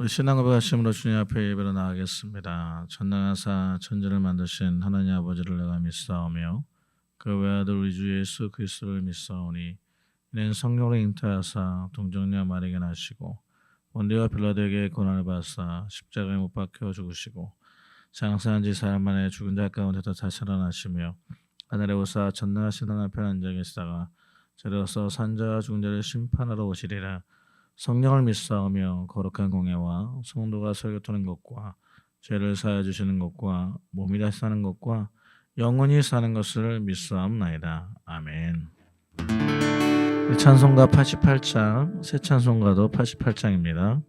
신앙 고백하심으로 주님 앞에 예배로 나가겠습니다. 전능하사 천지를 만드신 하나님 아버지를 내가 믿사오며 그 외아들 우리 주 예수 그리스도를 믿사오니 이는 성령으로 잉태하사 동정녀 마리아에게 나시고 본디와 빌라도에게 고난을 받사 십자가에 못 박혀 죽으시고 장사한 지 사흘 만에 죽은 자 가운데서 다시 살아나시며 하늘에 오사 전능하신 하나님 앞에 앉아 계시다가 저리로서 산자와 죽은 자를 심판하러 오시리라. 성령을 믿사오며 거룩한 공예와 성도가 설교하는 것과 죄를 사하여 주시는 것과 몸이 다시 사는 것과 영원히 사는 것을 믿사옵나이다. 아멘. 찬송가 88장, 새 찬송가도 88장입니다.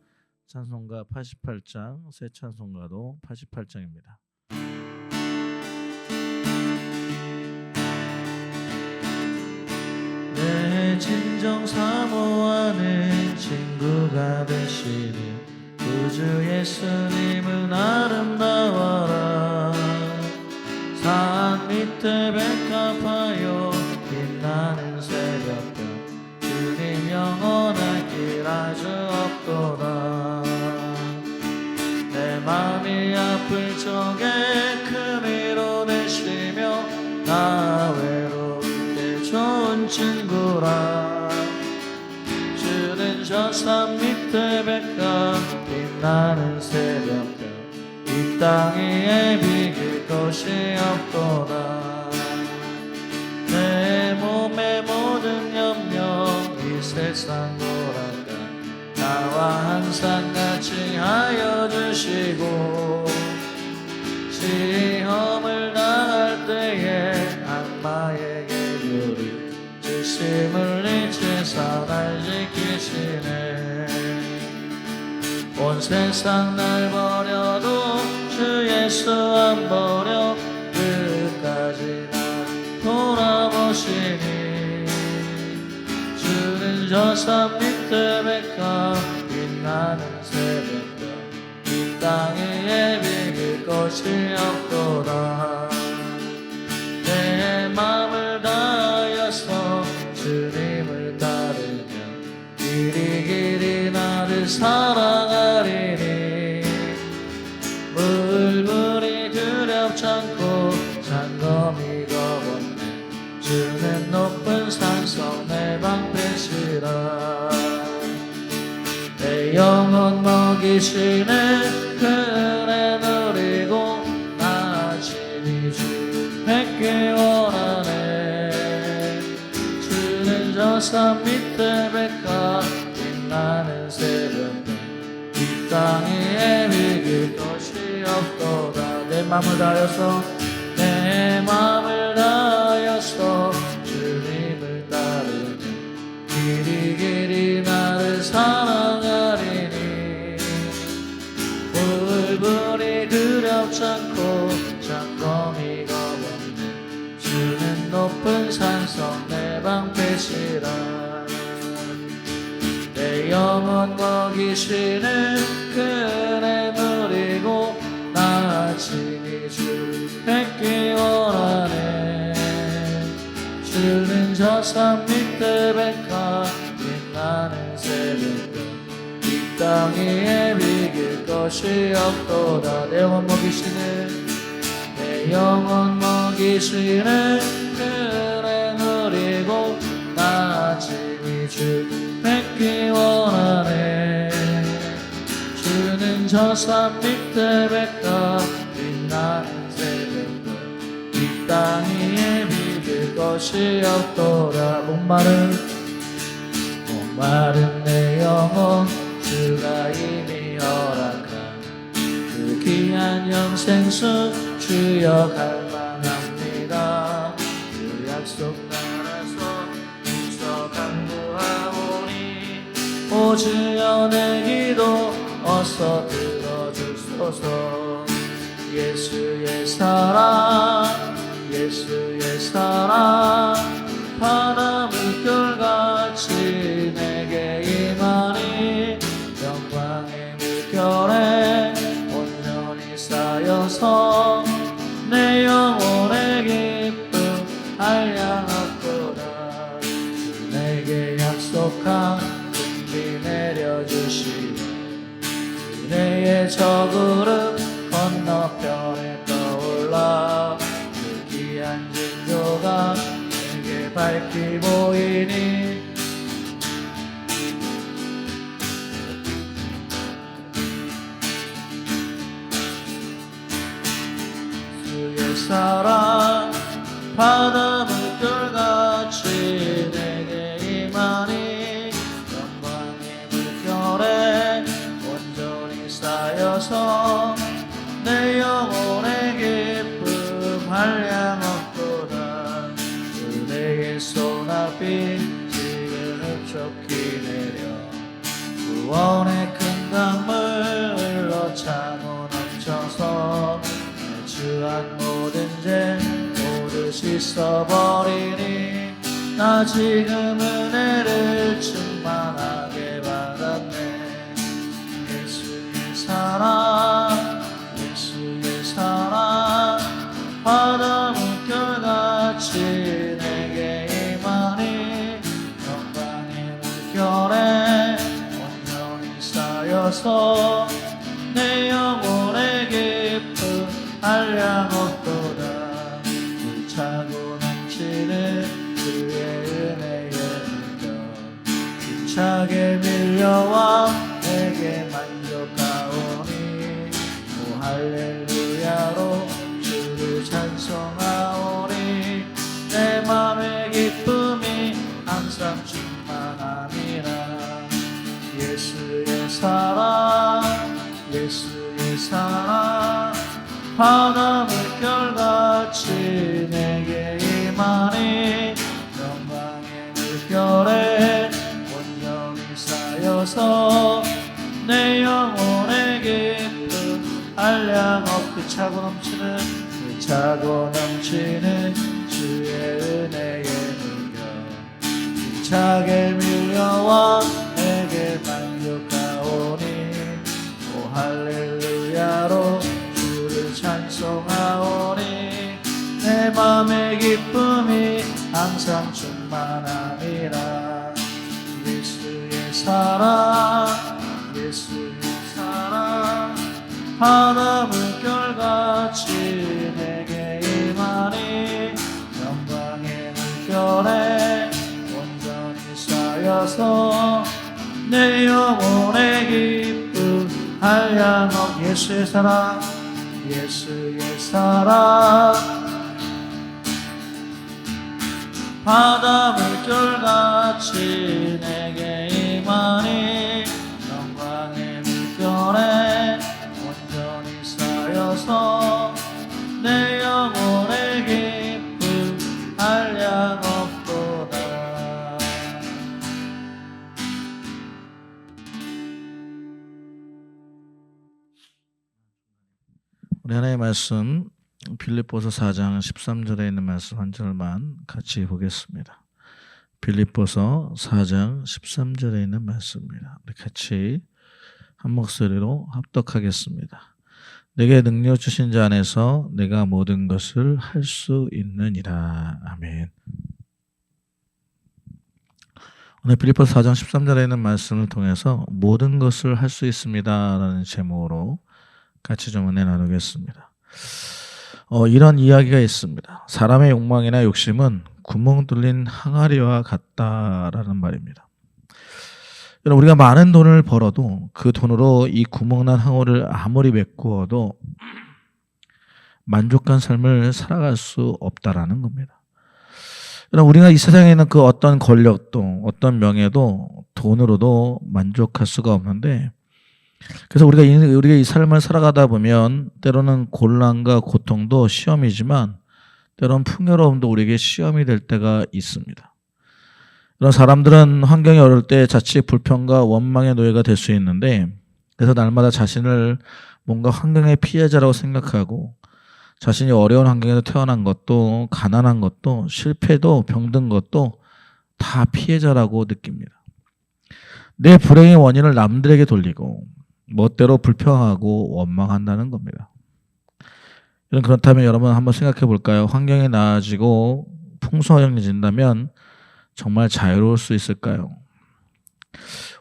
찬송가 88장, 새 찬송가도 88장입니다. 내 진정 사모하는 친구가 되시니 구주 예수님은 아름다워라. 산 밑에 백합하여 빛나는 새벽별 주님 영원할 길 아주 없도다. 내 맘이 아플 적에 큰 위로 되시며 나 외로울 때 좋은 친구라. 주는 저 산 밑에 백합 빛나는 새벽별 이 땅 위에 비길 것이 없도다. 내 몸의 모든 염려 이 세상 뭐랄까 나와 항상 같이 하여 주시고 시험을 당할 때에 악마에게 유리 주심을 잊으사 날 지키시네. 온 세상 날 버려도 주 예수 안 버려 끝까지 날 돌아보시니. 주는 저 산 밑에 백합 빛나는 새벽별 이 땅 위에 비길 것이 없도다. 내 맘을 다하여서 주님을 따르며 길이 나를 사랑하리니. 물불이 두렵지 않고 장검이 겁없네. 주는 높은 산성 내 방패시라. 내 영혼 먹이시네 그네 누리고 나 친히 주 뵙기 원하네. 주는 저 산 밑에 백합 빛나는 새벽별 이 땅 위에 비길 것이 없도다. 내 맘을 다하여서 내 맘을 다하여서 주님을 따르며 길이 나를 사랑하리니. 불불이 두렵지 않고 장검이 겁없네. 주는 높은 산성 내 방패시라. 내 영혼 먹이시는 그네 누리고 나 친히 주 뵙기 원하네. 주는 저 산 밑에 백합 빛나는 새벽별 이 땅 위에 비길 것이 없도다. 내 영혼 먹이시는 내 영혼 먹이시는 그네 누리고 나 친히 주 뵙기 원하네. 주는 저 산 밑에 백합 빛나는 새벽별 이 땅 위에 비길 것이 없도다. 목마른 내 영혼 주가 이미 허락한 그 귀한 영생수 주여 갈망합니다. 그 약속 따라서 힘써 간구하오니 오 주여 내 기도 어서 들어주소서. 예수의 사랑 예수의 사랑 바다 물결같이 내게 임하니. 영광의 물결에 온전히 쌓여서 내 영혼의 기쁨 한량없도다. 내게 약속한 은비 내려주시며 은혜의 저 구름 건너편에 떠올라 그 귀한 징조가 내게 밝히 보이니 주의 사랑 바다 물결같이 내게 임하니 영광의 물결에 온전히 쌓여서 내 영혼의 기쁨 한량없도다. 은혜의 손앞이 지금 흡족히 내려 구원의 큰 강물 흘러 차고 넘쳐서 내 주한 모든 죄 모두 씻어버리니 나 지금 은혜를 충만하게 받았네. 예수의 사랑 예수의 사랑 바다 물결같이 내게 임하니 영광의 물결에 온전히 쌓여서 내 영혼의 기쁨 한량없도다. 차고 넘치는 주의 은혜의 물결 힘차게 밀려와 내게 만족하오니 오 할렐루야로 주를 찬송하오니 내 맘의 기쁨이 항상 충만함이라. 예수의 사랑 예수의 사랑 바다 물결같이 내게 임하니 영광의 물결에 온전히 쌓여서 내 영혼의 기쁨 한량없게 차고 넘치는 주의 은혜의 물결 힘차게 밀려와 내게 만족하오니 오 할렐루야로 찬송하오니 내 맘의 기쁨이 항상 충만함이라. 예수의 사랑 예수의 사랑 바다 물결같이 내게 임하니 영광의 물결에 온전히 쌓여서 내 영혼의 기쁨 한량없. 예수의 사랑 예수의 사랑 바다 물결같이 내게 임하니 영광의 물결에 온전히 쌓여서 내 영혼의 기쁨 한량없도다. 우리 하나님의 말씀 빌립보서 4장 13절에 있는 말씀 한 절만 같이 보겠습니다. 빌립보서 4장 13절에 있는 말씀입니다. 우리 같이 한 목소리로 합독하겠습니다. 내게 능력 주신 자 안에서 내가 모든 것을 할 수 있느니라. 아멘. 오늘 빌립보서 4장 13절에 있는 말씀을 통해서 모든 것을 할 수 있습니다 라는 제목으로 같이 좀 은혜 나누겠습니다. 이런 이야기가 있습니다. 사람의 욕망이나 욕심은 구멍 뚫린 항아리와 같다라는 말입니다. 여러분, 우리가 많은 돈을 벌어도 그 돈으로 이 구멍난 항아리를 아무리 메꾸어도 만족한 삶을 살아갈 수 없다라는 겁니다. 여러분, 우리가 이 세상에 있는 그 어떤 권력도 어떤 명예도 돈으로도 만족할 수가 없는데, 그래서 우리가 이 삶을 살아가다 보면 때로는 곤란과 고통도 시험이지만 때로는 풍요로움도 우리에게 시험이 될 때가 있습니다. 이런 사람들은 환경이 어려울 때 자칫 불평과 원망의 노예가 될 수 있는데, 그래서 날마다 자신을 뭔가 환경의 피해자라고 생각하고 자신이 어려운 환경에서 태어난 것도 가난한 것도 실패도 병든 것도 다 피해자라고 느낍니다. 내 불행의 원인을 남들에게 돌리고 멋대로 불평하고 원망한다는 겁니다. 그렇다면 여러분 한번 생각해 볼까요? 환경이 나아지고 풍성해진다면 정말 자유로울 수 있을까요?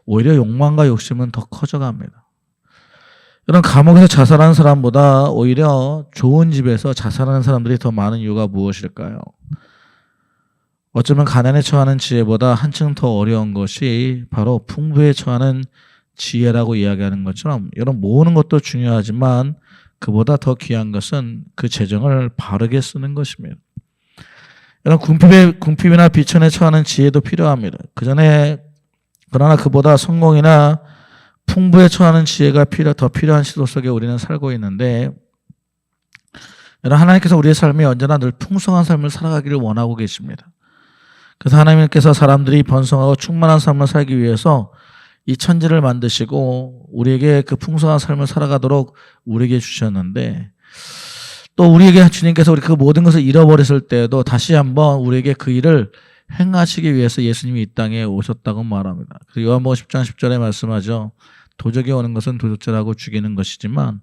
오히려 욕망과 욕심은 더 커져갑니다. 이런 감옥에서 자살하는 사람보다 오히려 좋은 집에서 자살하는 사람들이 더 많은 이유가 무엇일까요? 어쩌면 가난에 처하는 지혜보다 한층 더 어려운 것이 바로 풍부에 처하는 지혜라고 이야기하는 것처럼 이런 모으는 것도 중요하지만 그보다 더 귀한 것은 그 재정을 바르게 쓰는 것입니다. 이런 궁핍이나 비천에 처하는 지혜도 필요합니다. 그러나 그보다 성공이나 풍부에 처하는 지혜가 더 필요한 시도 속에 우리는 살고 있는데, 하나님께서 우리의 삶이 언제나 늘 풍성한 삶을 살아가기를 원하고 계십니다. 그래서 하나님께서 사람들이 번성하고 충만한 삶을 살기 위해서 이 천지를 만드시고 우리에게 그 풍성한 삶을 살아가도록 우리에게 주셨는데, 또 우리에게 주님께서 우리 그 모든 것을 잃어버렸을 때에도 다시 한번 우리에게 그 일을 행하시기 위해서 예수님이 이 땅에 오셨다고 말합니다. 그리고 요한복음 10장 10절에 말씀하죠. 도적이 오는 것은 도둑질하고 죽이는 것이지만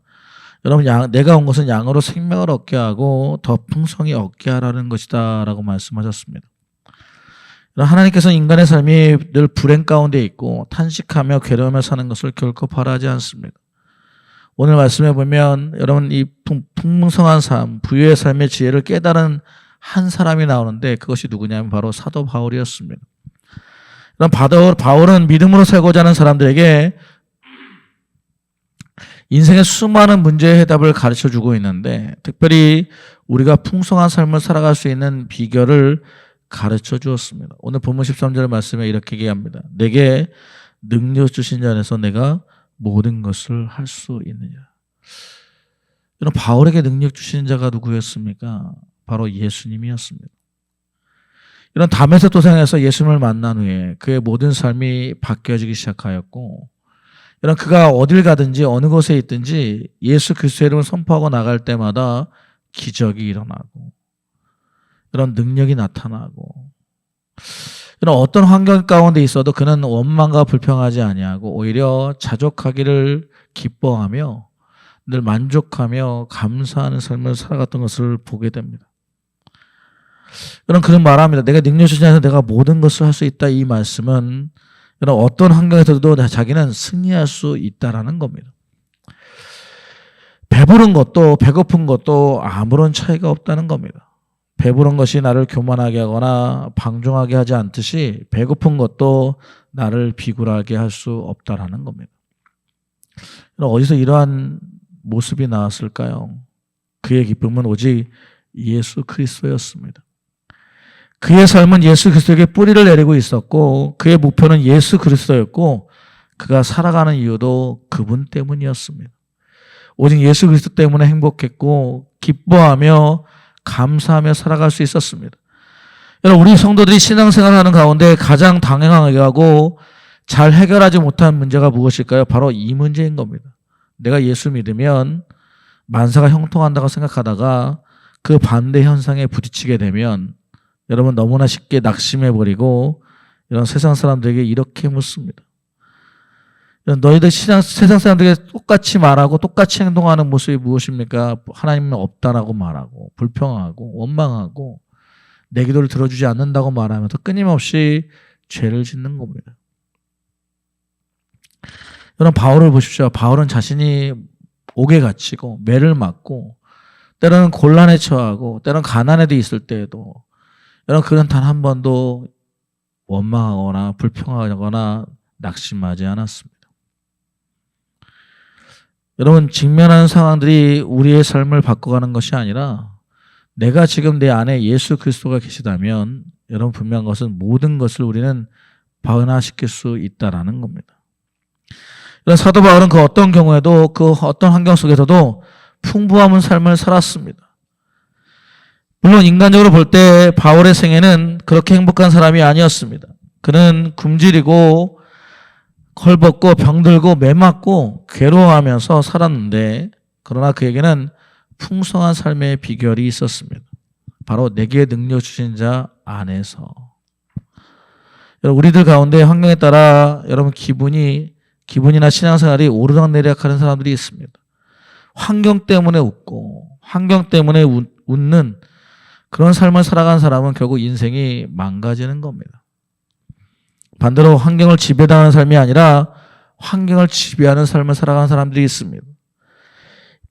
여러분, 내가 온 것은 양으로 생명을 얻게 하고 더 풍성히 얻게 하라는 것이다 라고 말씀하셨습니다. 하나님께서 인간의 삶이 늘 불행 가운데 있고 탄식하며 괴로우며 사는 것을 결코 바라지 않습니다. 오늘 말씀해 보면 여러분, 이 풍성한 삶, 부유의 삶의 지혜를 깨달은 한 사람이 나오는데 그것이 누구냐면 바로 사도 바울이었습니다. 바울은 믿음으로 살고자 하는 사람들에게 인생의 수많은 문제의 해답을 가르쳐주고 있는데, 특별히 우리가 풍성한 삶을 살아갈 수 있는 비결을 가르쳐 주었습니다. 오늘 본문 13절 말씀에 이렇게 얘기합니다. 내게 능력 주신 자 안에서 내가 모든 것을 할 수 있느냐. 이런 바울에게 능력 주신 자가 누구였습니까? 바로 예수님이었습니다. 이런 다메섹 도상에서 예수님을 만난 후에 그의 모든 삶이 바뀌어지기 시작하였고, 이런 그가 어딜 가든지 어느 곳에 있든지 예수 그리스도의 이름을 선포하고 나갈 때마다 기적이 일어나고 이런 능력이 나타나고, 이런 어떤 환경 가운데 있어도 그는 원망과 불평하지 아니하고 오히려 자족하기를 기뻐하며 늘 만족하며 감사하는 삶을 살아갔던 것을 보게 됩니다. 그는 말합니다. 내가 능력 주신 자에서 내가 모든 것을 할 수 있다. 이 말씀은 이런 어떤 환경에서도 자기는 승리할 수 있다라는 겁니다. 배부른 것도 배고픈 것도 아무런 차이가 없다는 겁니다. 배부른 것이 나를 교만하게 하거나 방종하게 하지 않듯이 배고픈 것도 나를 비굴하게 할 수 없다라는 겁니다. 어디서 이러한 모습이 나왔을까요? 그의 기쁨은 오직 예수 그리스도였습니다. 그의 삶은 예수 그리스도에게 뿌리를 내리고 있었고 그의 목표는 예수 그리스도였고 그가 살아가는 이유도 그분 때문이었습니다. 오직 예수 그리스도 때문에 행복했고 기뻐하며 감사하며 살아갈 수 있었습니다. 여러분, 우리 성도들이 신앙생활하는 가운데 가장 당연하게 하고 잘 해결하지 못한 문제가 무엇일까요? 바로 이 문제인 겁니다. 내가 예수 믿으면 만사가 형통한다고 생각하다가 그 반대 현상에 부딪히게 되면 여러분 너무나 쉽게 낙심해버리고 이런 세상 사람들에게 이렇게 묻습니다. 너희들 세상 사람들에게 똑같이 말하고 똑같이 행동하는 모습이 무엇입니까? 하나님은 없다라고 말하고 불평하고 원망하고 내 기도를 들어주지 않는다고 말하면서 끊임없이 죄를 짓는 겁니다. 여러분, 바울을 보십시오. 바울은 자신이 옥에 갇히고 매를 맞고 때로는 곤란에 처하고 때로는 가난에도 있을 때에도 여러분 그는 단 한 번도 원망하거나 불평하거나 낙심하지 않았습니다. 여러분, 직면하는 상황들이 우리의 삶을 바꿔가는 것이 아니라 내가 지금 내 안에 예수 그리스도가 계시다면 여러분 분명한 것은 모든 것을 우리는 변화시킬 수 있다라는 겁니다. 사도 바울은 그 어떤 경우에도 그 어떤 환경 속에서도 풍부한 삶을 살았습니다. 물론 인간적으로 볼 때 바울의 생애는 그렇게 행복한 사람이 아니었습니다. 그는 굶주리고 헐벗고 병들고 매맞고 괴로워하면서 살았는데 그러나 그에게는 풍성한 삶의 비결이 있었습니다. 바로 내게 능력 주신 자 안에서. 우리들 가운데 환경에 따라 여러분 기분이나 신앙생활이 오르락내리락하는 사람들이 있습니다. 환경 때문에 웃고 환경 때문에 웃는 그런 삶을 살아간 사람은 결국 인생이 망가지는 겁니다. 반대로 환경을 지배당하는 삶이 아니라 환경을 지배하는 삶을 살아가는 사람들이 있습니다.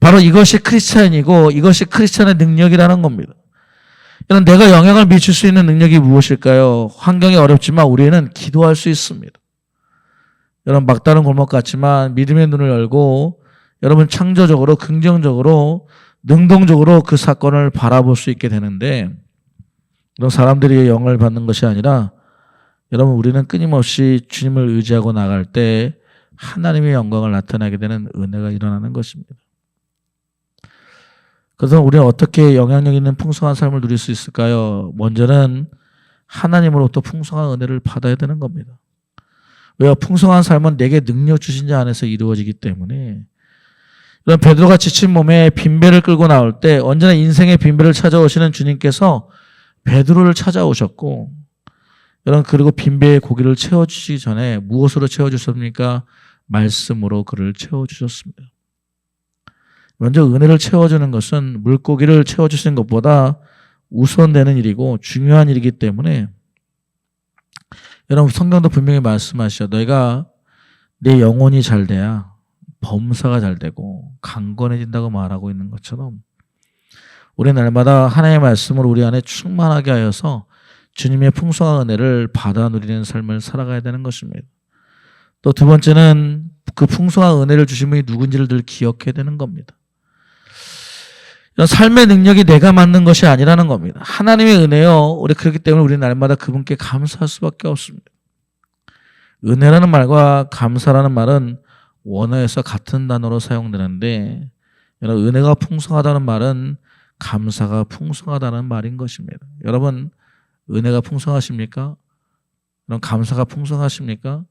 바로 이것이 크리스찬이고 이것이 크리스찬의 능력이라는 겁니다. 여러분, 내가 영향을 미칠 수 있는 능력이 무엇일까요? 환경이 어렵지만 우리는 기도할 수 있습니다. 여러분, 막다른 골목 같지만 믿음의 눈을 열고 여러분 창조적으로, 긍정적으로, 능동적으로 그 사건을 바라볼 수 있게 되는데, 이런 사람들이 영을 받는 것이 아니라 여러분, 우리는 끊임없이 주님을 의지하고 나갈 때 하나님의 영광을 나타나게 되는 은혜가 일어나는 것입니다. 그래서 우리는 어떻게 영향력 있는 풍성한 삶을 누릴 수 있을까요? 먼저는 하나님으로부터 풍성한 은혜를 받아야 되는 겁니다. 왜요? 풍성한 삶은 내게 능력 주신 자 안에서 이루어지기 때문에. 이런 베드로가 지친 몸에 빈배를 끌고 나올 때 언제나 인생의 빈배를 찾아오시는 주님께서 베드로를 찾아오셨고, 여러분, 그리고 빈배의 고기를 채워주시기 전에 무엇으로 채워주셨습니까? 말씀으로 그를 채워주셨습니다. 먼저 은혜를 채워주는 것은 물고기를 채워주시는 것보다 우선되는 일이고 중요한 일이기 때문에, 여러분, 성경도 분명히 말씀하시죠. 너희가 내 영혼이 잘 돼야 범사가 잘 되고 강건해진다고 말하고 있는 것처럼, 우리 날마다 하나님의 말씀을 우리 안에 충만하게 하여서 주님의 풍성한 은혜를 받아 누리는 삶을 살아가야 되는 것입니다. 또 두 번째는 그 풍성한 은혜를 주신 분이 누군지를 늘 기억해야 되는 겁니다. 이런 삶의 능력이 내가 만든 것이 아니라는 겁니다. 하나님의 은혜요. 우리 그렇기 때문에 우리 날마다 그분께 감사할 수밖에 없습니다. 은혜라는 말과 감사라는 말은 원어에서 같은 단어로 사용되는데, 여러분, 은혜가 풍성하다는 말은 감사가 풍성하다는 말인 것입니다. 여러분, 은혜가 풍성하십니까? 여러분, 감사가 풍성하십니까?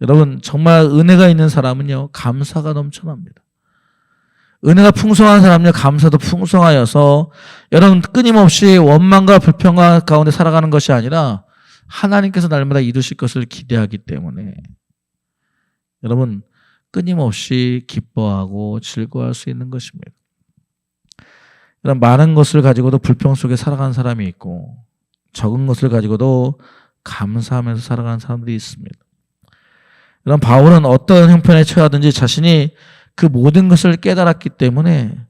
여러분, 정말 은혜가 있는 사람은요, 감사가 넘쳐납니다. 은혜가 풍성한 사람은요, 감사도 풍성하여서 여러분, 끊임없이 원망과 불평과 가운데 살아가는 것이 아니라 하나님께서 날마다 이루실 것을 기대하기 때문에 여러분, 끊임없이 기뻐하고 즐거워할 수 있는 것입니다. 이런 많은 것을 가지고도 불평 속에 살아가는 사람이 있고, 적은 것을 가지고도 감사하면서 살아가는 사람들이 있습니다. 이런 바울은 어떤 형편에 처하든지 자신이 그 모든 것을 깨달았기 때문에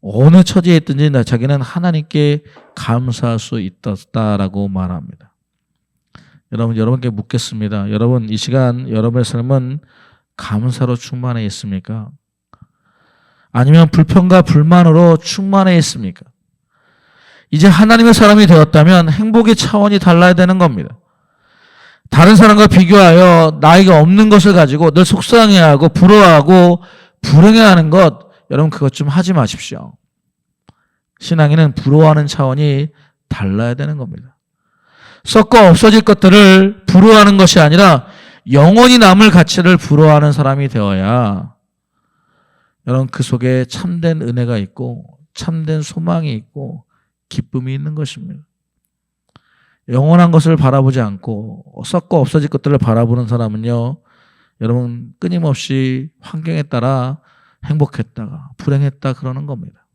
어느 처지에 있든지 자기는 하나님께 감사할 수 있었다라고 말합니다. 여러분께 묻겠습니다. 여러분, 이 시간 여러분의 삶은 감사로 충만해 있습니까? 아니면 불평과 불만으로 충만해 있습니까? 이제 하나님의 사람이 되었다면 행복의 차원이 달라야 되는 겁니다. 다른 사람과 비교하여 나에게 없는 것을 가지고 늘 속상해하고 부러워하고 불행해하는 것, 여러분, 그것 좀 하지 마십시오. 신앙인은 부러워하는 차원이 달라야 되는 겁니다. 썩고 없어질 것들을 부러워하는 것이 아니라 영원히 남을 가치를 부러워하는 사람이 되어야, 여러분, 그 속에 참된 은혜가 있고 참된 소망이 있고 기쁨이 있는 것입니다. 영원한 것을 바라보지 않고 썩고 없어질 것들을 바라보는 사람은요, 여러분, 끊임없이 환경에 따라 행복했다가 불행했다 그러는 겁니다.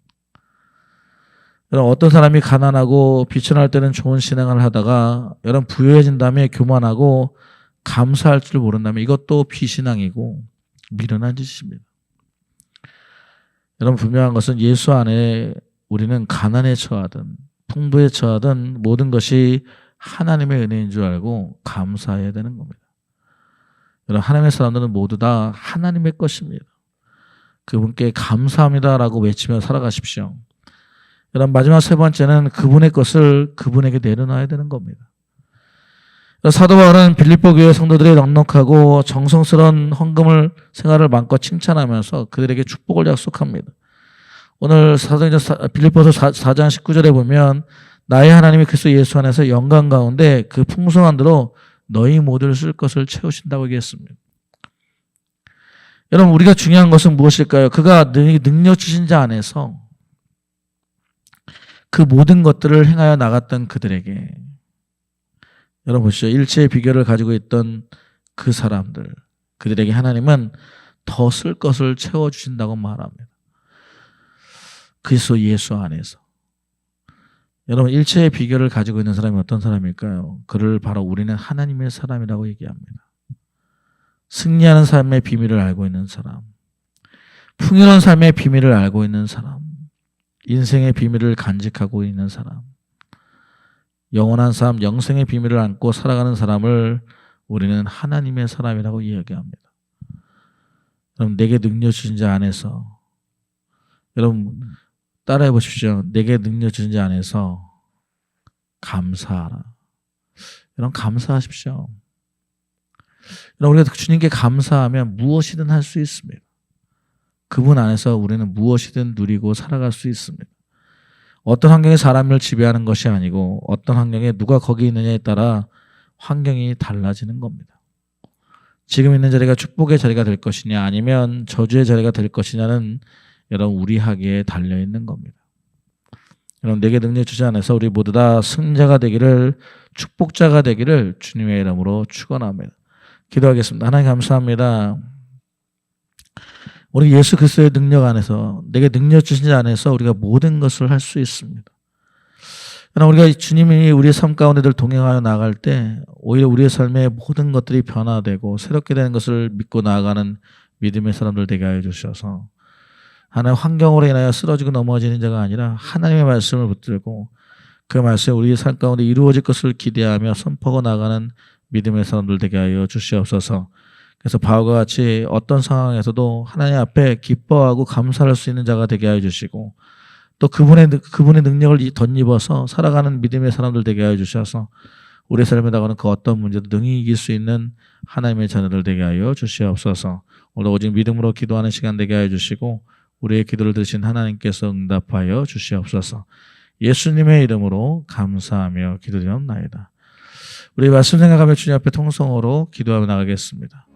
여러분, 어떤 사람이 가난하고 비천할 때는 좋은 신앙을 하다가 여러분 부유해진 다음에 교만하고 감사할 줄 모른다면 이것도 비신앙이고 미련한 짓입니다. 여러분, 분명한 것은 예수 안에 우리는 가난에 처하든 풍부에 처하든 모든 것이 하나님의 은혜인 줄 알고 감사해야 되는 겁니다. 여러분, 하나님의 사람들은 모두 다 하나님의 것입니다. 그분께 감사합니다라고 외치며 살아가십시오. 여러분, 마지막 세 번째는 그분의 것을 그분에게 내려놔야 되는 겁니다. 사도 바울은 빌립보 교회 성도들의 넉넉하고 정성스러운 헌금을 생활을 마음껏 칭찬하면서 그들에게 축복을 약속합니다. 오늘 사도행전 빌립보서 4장 19절에 보면 나의 하나님이 그리스도 예수 안에서 영광 가운데 그 풍성한 대로 너희 모두를 쓸 것을 채우신다고 얘기했습니다. 여러분, 우리가 중요한 것은 무엇일까요? 그가 능력 주신 자 안에서 그 모든 것들을 행하여 나갔던 그들에게, 여러분 보시죠. 일체의 비결을 가지고 있던 그 사람들, 그들에게 하나님은 더 쓸 것을 채워주신다고 말합니다. 그리스도 예수 안에서. 여러분, 일체의 비결을 가지고 있는 사람이 어떤 사람일까요? 그를 바로 우리는 하나님의 사람이라고 얘기합니다. 승리하는 삶의 비밀을 알고 있는 사람, 풍요로운 삶의 비밀을 알고 있는 사람, 인생의 비밀을 간직하고 있는 사람, 영원한 삶, 영생의 비밀을 안고 살아가는 사람을 우리는 하나님의 사람이라고 이야기합니다. 여러분, 내게 능력 주신 자 안에서, 여러분 따라해 보십시오. 내게 능력 주신 자 안에서 감사하라. 여러분, 감사하십시오. 여러분, 우리가 주님께 감사하면 무엇이든 할 수 있습니다. 그분 안에서 우리는 무엇이든 누리고 살아갈 수 있습니다. 어떤 환경이 사람을 지배하는 것이 아니고 어떤 환경에 누가 거기 있느냐에 따라 환경이 달라지는 겁니다. 지금 있는 자리가 축복의 자리가 될 것이냐 아니면 저주의 자리가 될 것이냐는 여러분 우리 하기에 달려있는 겁니다. 여러분, 내게 능력 주지 않아서 우리 모두 다 승자가 되기를, 축복자가 되기를 주님의 이름으로 축원합니다. 기도하겠습니다. 하나님 감사합니다. 우리 예수 그리스도의 능력 안에서, 내게 능력 주신 자 안에서 우리가 모든 것을 할 수 있습니다. 그러나 우리가 주님이 우리의 삶 가운데들 동행하여 나아갈 때 오히려 우리의 삶의 모든 것들이 변화되고 새롭게 되는 것을 믿고 나아가는 믿음의 사람들 되게 하여 주셔서 하나의 환경으로 인하여 쓰러지고 넘어지는 자가 아니라 하나님의 말씀을 붙들고 그 말씀이 우리의 삶 가운데 이루어질 것을 기대하며 선포하고 나가는 믿음의 사람들 되게 하여 주시옵소서. 그래서 바울과 같이 어떤 상황에서도 하나님 앞에 기뻐하고 감사할 수 있는 자가 되게 하여 주시고 또 그분의 능력을 덧입어서 살아가는 믿음의 사람들 되게 하여 주셔서 우리 삶에 나가는 그 어떤 문제도 능히 이길 수 있는 하나님의 자녀들 되게 하여 주시옵소서. 오늘 오직 믿음으로 기도하는 시간 되게 하여 주시고 우리의 기도를 들으신 하나님께서 응답하여 주시옵소서. 예수님의 이름으로 감사하며 기도드리옵나이다. 우리 말씀 생각하며 주님 앞에 통성으로 기도하며 나가겠습니다.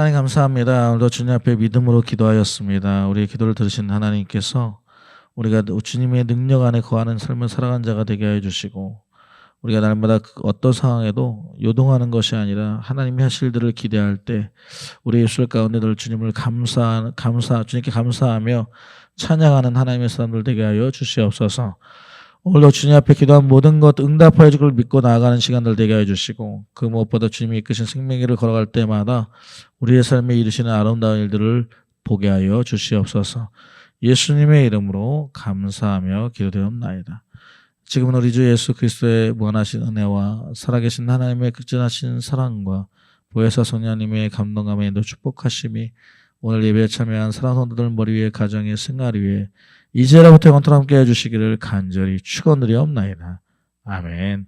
하나님 감사합니다. 오늘도 주님 앞에 믿음으로 기도하였습니다. 우리의 기도를 들으신 하나님께서 우리가 주님의 능력 안에 거하는 삶을 살아가는 자가 되게 하여 주시고 우리가 날마다 어떤 상황에도 요동하는 것이 아니라 하나님이 하실 일들을 기대할 때 우리 예술 가운데 늘 주님을 주님께 감사하며 찬양하는 하나님의 사람들 되게 하여 주시옵소서. 오늘도 주님 앞에 기도한 모든 것 응답하여 줄 걸 믿고 나아가는 시간들 되게 하여 주시고 그 무엇보다 주님이 이끄신 생명길을 걸어갈 때마다 우리의 삶에 이루시는 아름다운 일들을 보게 하여 주시옵소서. 예수님의 이름으로 감사하며 기도되옵나이다. 지금은 우리 주 예수 그리스도의 무한하신 은혜와 살아계신 하나님의 극진하신 사랑과 보혜사 성령님의 감동감에 인도 축복하심이 오늘 예배에 참여한 사랑하는 성도들 머리 위에 가정의 생활 위에 이제로부터 영원토록 함께 해주시기를 간절히 축원드리옵나이다. 아멘.